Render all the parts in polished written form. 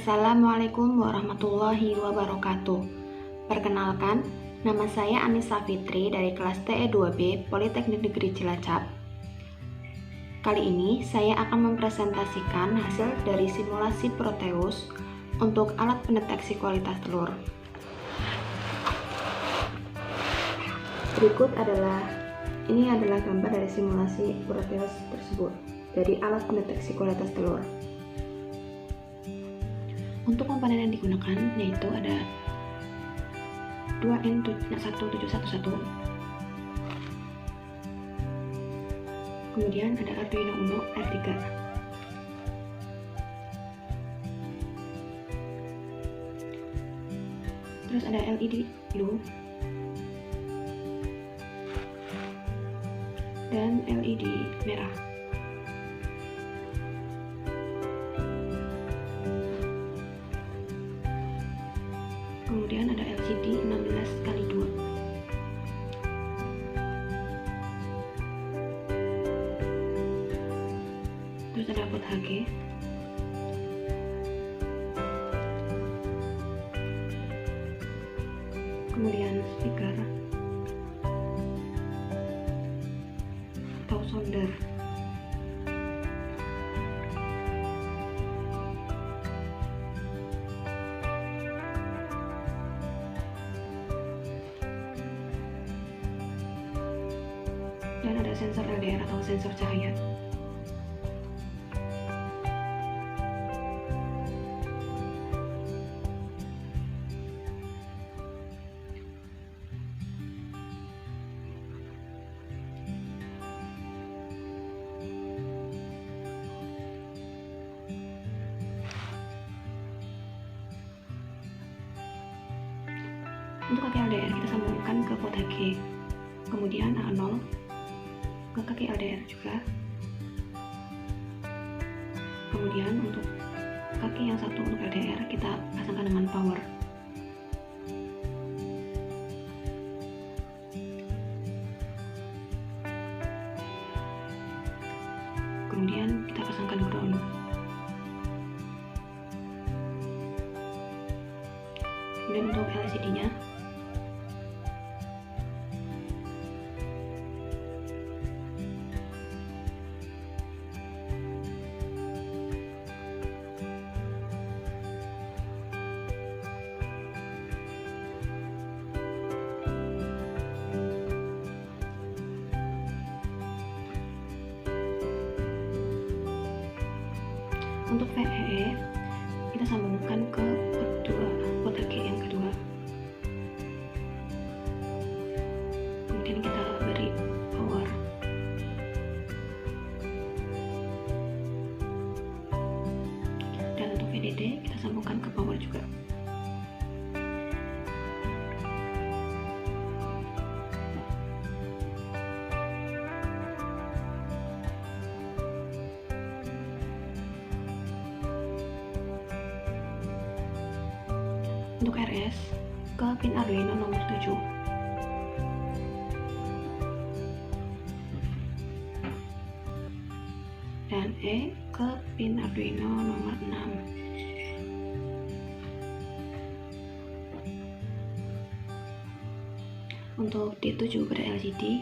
Assalamualaikum warahmatullahi wabarakatuh. Perkenalkan, nama saya Anissa Fitri dari kelas TE2B Politeknik Negeri Cilacap. Kali ini saya akan mempresentasikan hasil dari simulasi Proteus untuk alat pendeteksi kualitas telur. Berikut adalah gambar dari simulasi Proteus tersebut dari alat pendeteksi kualitas telur. Untuk komponen yang digunakan yaitu ada 2N1711, kemudian ada Arduino Uno R3, terus ada LED blue dan LED merah. Kemudian ada LCD 16x2. Terus ada port HG. Kemudian speaker atau solder. Dan ada sensor LDR atau sensor cahaya. Untuk kaki LDR kita sambungkan ke port HG, kemudian A0 ke kaki LDR juga. Kemudian untuk kaki yang satu untuk LDR kita pasangkan dengan power. Kemudian kita pasangkan ground. Kemudian untuk LCD-nya untuk VEE kita sambungkan ke port HG yang kedua. Kemudian kita beri power. Dan untuk VDD kita sambungkan ke power juga. Untuk RS ke pin Arduino nomor 7. Dan E ke pin Arduino nomor 6. Untuk D7 pada LCD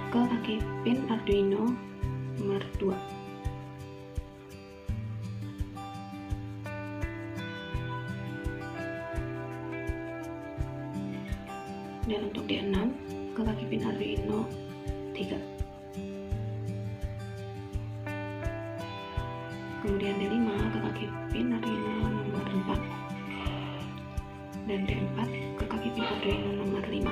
ke kaki pin Arduino nomor 2. Dan untuk D6 ke kaki pin Arduino 3. Kemudian D5 ke kaki pin Arduino nomor 4. Dan D4 ke kaki pin Arduino nomor 5.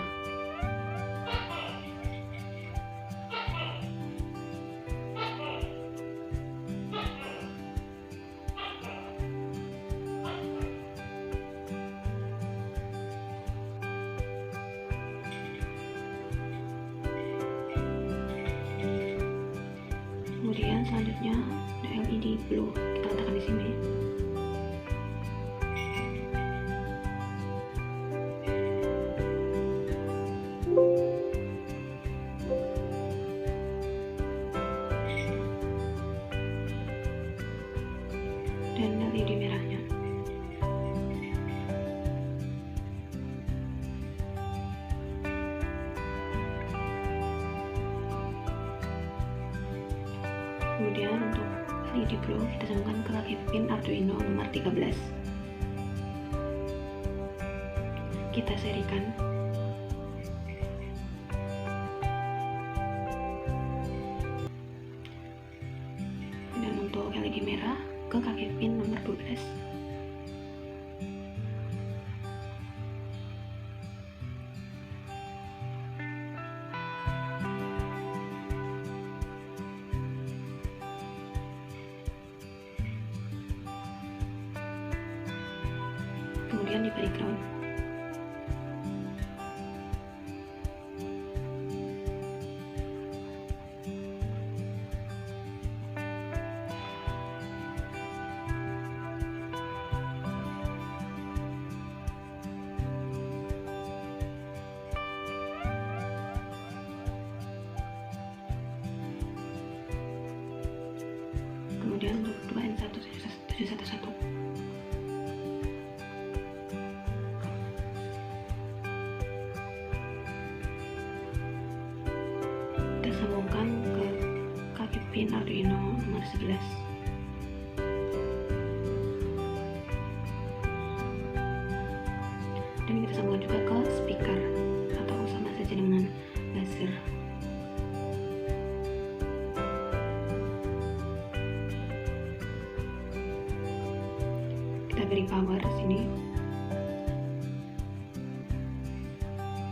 Kemudian selanjutnya ada LED blue, kita letakkan di sini. Kemudian untuk LED glow kita sambungkan ke kaki pin Arduino nomor 13. Kita serikan. Dan untuk LED merah ke kaki pin nomor 12. Kemudian diberi ground. Kemudian untuk 2N1711 kita sambungkan ke kaki pin Arduino nomor 11. Dan kita sambungkan juga ke speaker atau sama saja dengan laser. Kita beri power sini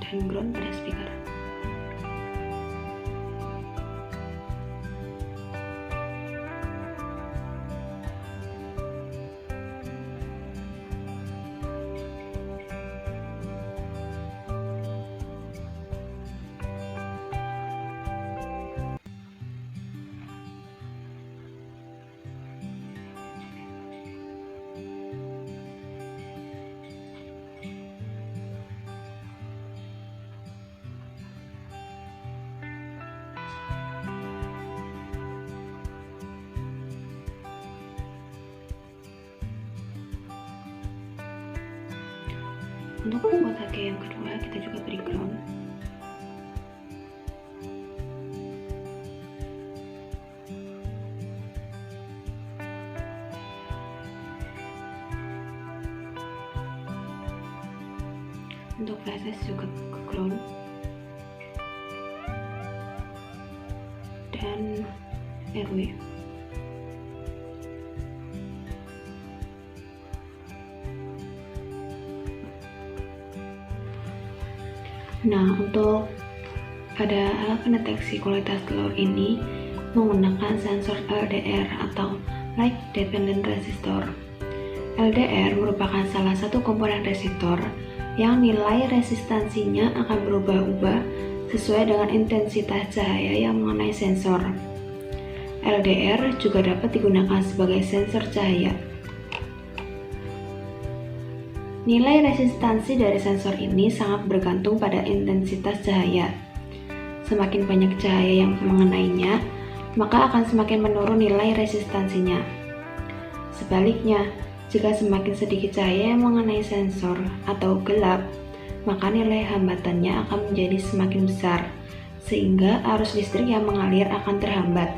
dan ground pada speaker. Untuk buat kaki yang kedua kita juga beri ground. Untuk VSS juga ke ground. Dan RW. Nah, untuk pada alat pendeteksi kualitas telur ini menggunakan sensor LDR atau Light Dependent Resistor. LDR merupakan salah satu komponen resistor yang nilai resistansinya akan berubah-ubah sesuai dengan intensitas cahaya yang mengenai sensor. LDR juga dapat digunakan sebagai sensor cahaya. Nilai resistansi dari sensor ini sangat bergantung pada intensitas cahaya. Semakin banyak cahaya yang mengenainya, maka akan semakin menurun nilai resistansinya. Sebaliknya, jika semakin sedikit cahaya yang mengenai sensor atau gelap, maka nilai hambatannya akan menjadi semakin besar, sehingga arus listrik yang mengalir akan terhambat.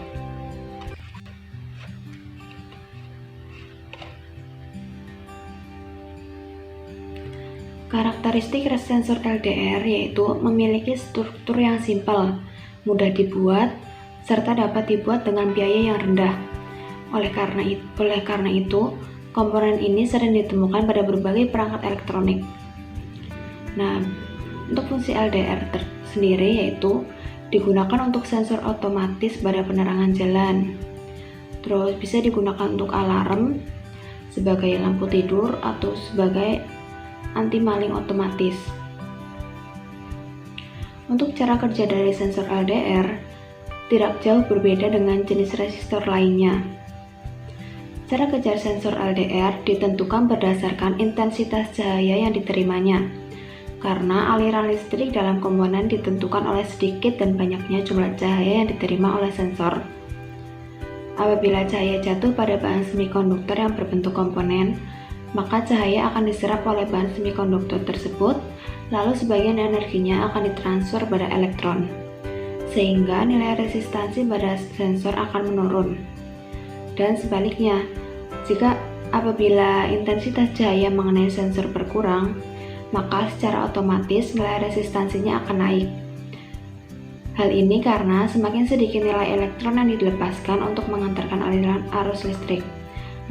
Karakteristik sensor LDR yaitu memiliki struktur yang simpel, mudah dibuat, serta dapat dibuat dengan biaya yang rendah. Oleh karena itu, komponen ini sering ditemukan pada berbagai perangkat elektronik. Nah, untuk fungsi LDR sendiri yaitu digunakan untuk sensor otomatis pada penerangan jalan. Terus bisa digunakan untuk alarm, sebagai lampu tidur, atau sebagai anti maling otomatis. Untuk cara kerja dari sensor LDR tidak jauh berbeda dengan jenis resistor lainnya. Cara kerja sensor LDR ditentukan berdasarkan intensitas cahaya yang diterimanya, karena aliran listrik dalam komponen ditentukan oleh sedikit dan banyaknya jumlah cahaya yang diterima oleh sensor. Apabila cahaya jatuh pada bahan semikonduktor yang berbentuk komponen, maka cahaya akan diserap oleh bahan semikonduktor tersebut, lalu sebagian energinya akan ditransfer pada elektron, sehingga nilai resistansi pada sensor akan menurun. Dan sebaliknya, jika apabila intensitas cahaya mengenai sensor berkurang, maka secara otomatis nilai resistansinya akan naik. Hal ini karena semakin sedikit nilai elektron yang dilepaskan untuk mengantarkan aliran arus listrik,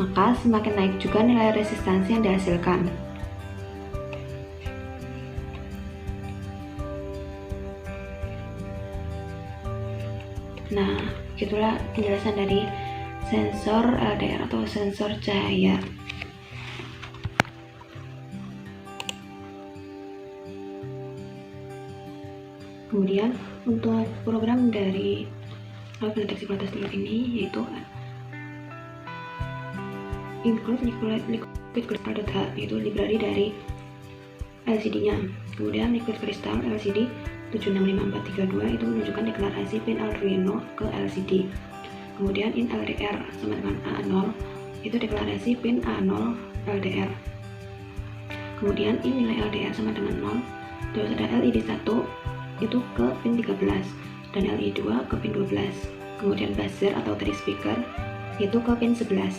maka semakin naik juga nilai resistansi yang dihasilkan. Nah, itulah penjelasan dari sensor LDR atau sensor cahaya. Kemudian untuk program dari alat pendeteksi kualitas telur ini yaitu include liquid crystal.h, yaitu library dari LCD-nya. Kemudian liquid crystal LCD 765432 itu menunjukkan deklarasi pin Arduino ke LCD. Kemudian in LDR sama dengan A0 itu deklarasi pin A0 LDR. Kemudian in nilai LDR sama dengan 0. Terus ada LED 1 itu ke pin 13 dan LED 2 ke pin 12. Kemudian buzzer atau three speaker itu ke pin 11.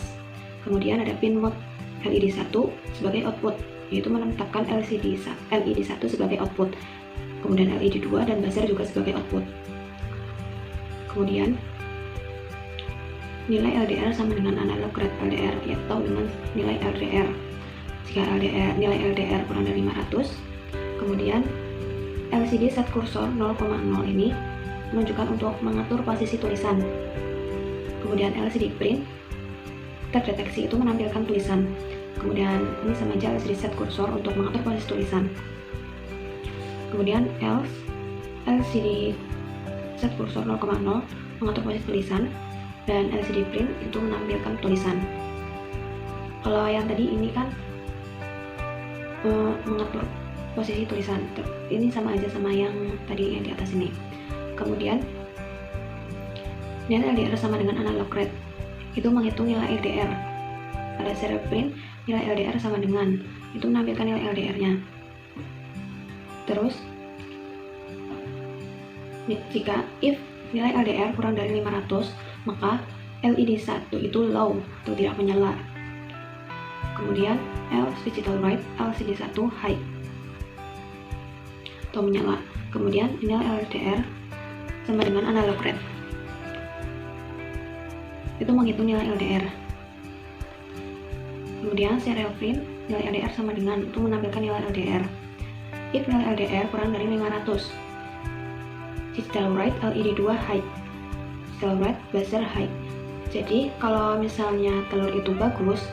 Kemudian ada pin mode LED 1 sebagai output, yaitu menetapkan LED 1 sebagai output. Kemudian LED 2 dan buzzer juga sebagai output. Kemudian nilai LDR sama dengan analog rate LDR atau dengan nilai LDR. Jika nilai LDR kurang dari 500, kemudian LCD set kursor 0,0 ini menunjukkan untuk mengatur posisi tulisan. Kemudian LCD print terdeteksi itu menampilkan tulisan. Kemudian ini sama aja LCD set kursor untuk mengatur posisi tulisan. Kemudian else LCD set kursor 0,0 mengatur posisi tulisan, dan LCD print itu menampilkan tulisan. Kalau yang tadi ini kan mengatur posisi tulisan, ini sama aja sama yang tadi yang di atas ini. Kemudian nilai LDR sama dengan analog rate, itu menghitung nilai LDR. Ada serial print, nilai LDR sama dengan, itu menampilkan nilai LDR-nya. Terus jika if nilai LDR kurang dari 500, maka LED 1 itu low atau tidak menyala. Kemudian else digital write LCD 1 high atau menyala. Kemudian nilai LDR sama dengan analog rate, itu menghitung nilai LDR. Kemudian serial print nilai LDR sama dengan, itu menampilkan nilai LDR. If nilai LDR kurang dari 500, digital write LED 2 high, digital write buzzer high. Jadi kalau misalnya telur itu bagus,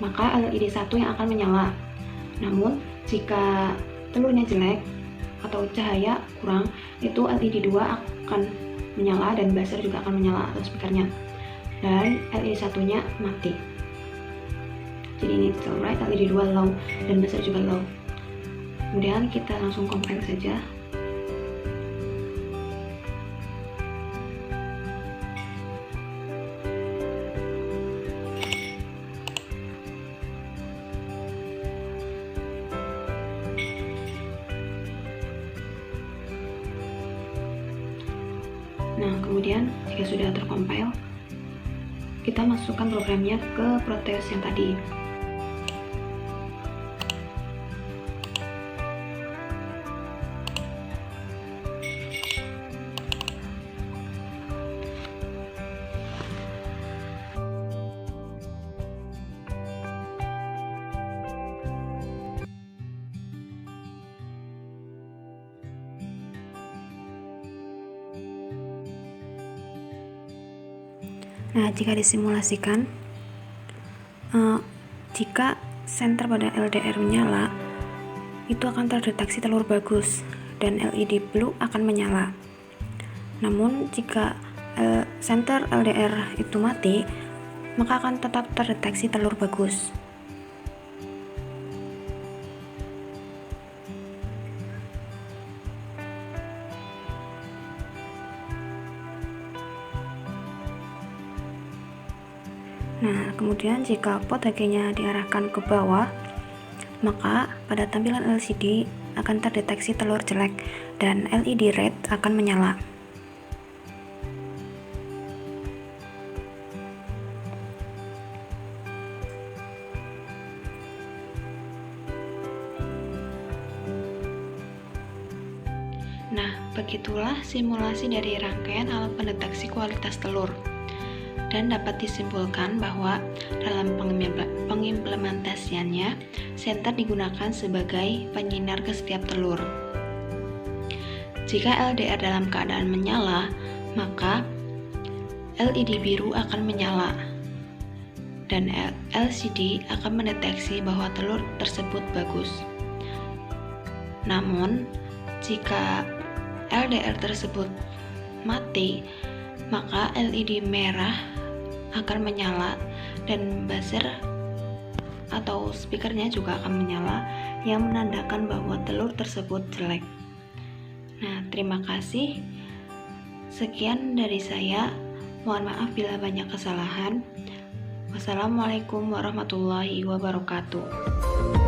maka LED 1 yang akan menyala. Namun jika telurnya jelek atau cahaya kurang, itu LED 2 akan menyala dan buzzer juga akan menyala atau speakernya, dan LED 1-nya mati. Jadi ini digital write LED 2 low dan buzzer juga low. Kemudian kita langsung compile saja. Nah, kemudian jika sudah tercompile, kita masukkan programnya ke Proteus yang tadi. Nah, jika disimulasikan, jika senter pada LDR menyala, itu akan terdeteksi telur bagus dan LED blue akan menyala. Namun jika senter LDR itu mati, maka akan tetap terdeteksi telur bagus. Nah, kemudian jika pot HG-nya diarahkan ke bawah, maka pada tampilan LCD akan terdeteksi telur jelek dan LED red akan menyala. begitulah simulasi dari rangkaian alat pendeteksi kualitas telur. Dan dapat disimpulkan bahwa dalam pengimplementasiannya, senter digunakan sebagai penyinar ke setiap telur. Jika LDR dalam keadaan menyala, maka LED biru akan menyala, dan LCD akan mendeteksi bahwa telur tersebut bagus. Namun, jika LDR tersebut mati, maka LED merah akan menyala dan buzzer atau speakernya juga akan menyala yang menandakan bahwa telur tersebut jelek. Nah, terima kasih. Sekian dari saya. Mohon maaf bila banyak kesalahan. Wassalamualaikum warahmatullahi wabarakatuh.